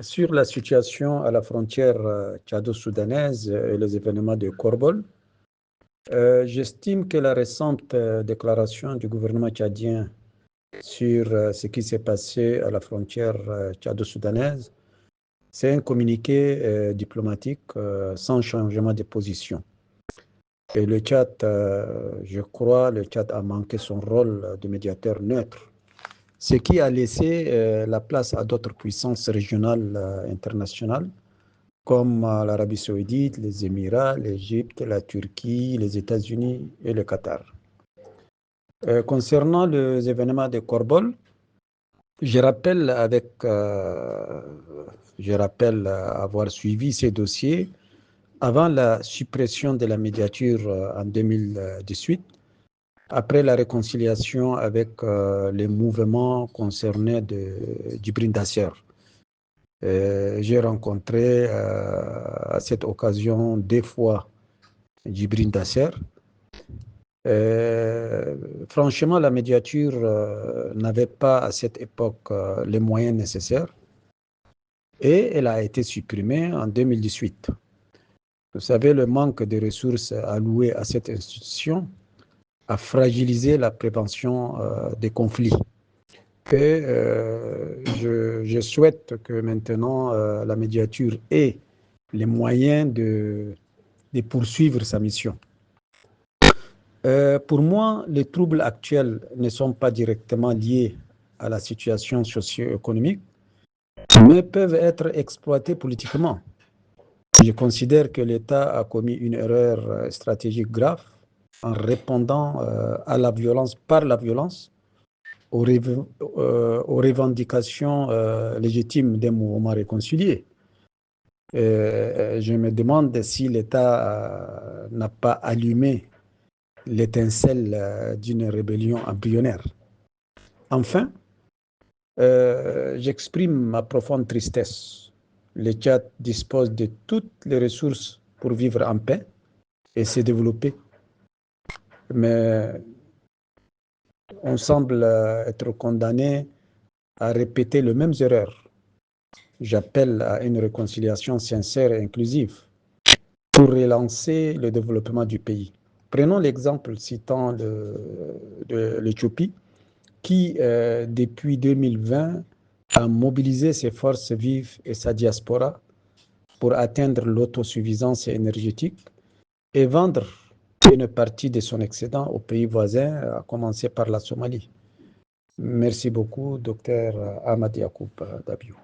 Sur la situation à la frontière tchado-soudanaise et les événements de Korbol, j'estime que la récente déclaration du gouvernement tchadien sur ce qui s'est passé à la frontière tchado-soudanaise, c'est un communiqué diplomatique sans changement de position. Et le Tchad, je crois, le Tchad a manqué son rôle de médiateur neutre, ce qui a laissé la place à d'autres puissances régionales internationales, comme l'Arabie saoudite, les Émirats, l'Égypte, la Turquie, les États-Unis et le Qatar. Concernant les événements de Korbol, je rappelle avoir suivi ces dossiers avant la suppression de la médiature en 2018, après la réconciliation avec les mouvements concernés de Djibril Dasser. J'ai rencontré à cette occasion 2 fois Djibril Dasser. Franchement, la médiature n'avait pas à cette époque les moyens nécessaires et elle a été supprimée en 2018. Vous savez, le manque de ressources allouées à cette institution a fragilisé la prévention des conflits. Et je souhaite que maintenant la médiature ait les moyens de poursuivre sa mission. Pour moi, les troubles actuels ne sont pas directement liés à la situation socio-économique, mais peuvent être exploités politiquement. Je considère que l'État a commis une erreur stratégique grave en répondant à la violence par la violence, aux revendications légitimes des mouvements réconciliés. Je me demande si l'État n'a pas allumé l'étincelle d'une rébellion embryonnaire. Enfin, j'exprime ma profonde tristesse. Le Tchad dispose de toutes les ressources pour vivre en paix et se développer. Mais on semble être condamné à répéter les mêmes erreurs. J'appelle à une réconciliation sincère et inclusive pour relancer le développement du pays. Prenons l'exemple citant l'Éthiopie qui, depuis 2020, a mobilisé ses forces vives et sa diaspora pour atteindre l'autosuffisance énergétique et vendre une partie de son excédent aux pays voisins, à commencer par la Somalie. Merci beaucoup, Dr Ahmad Yacoub Dabiou.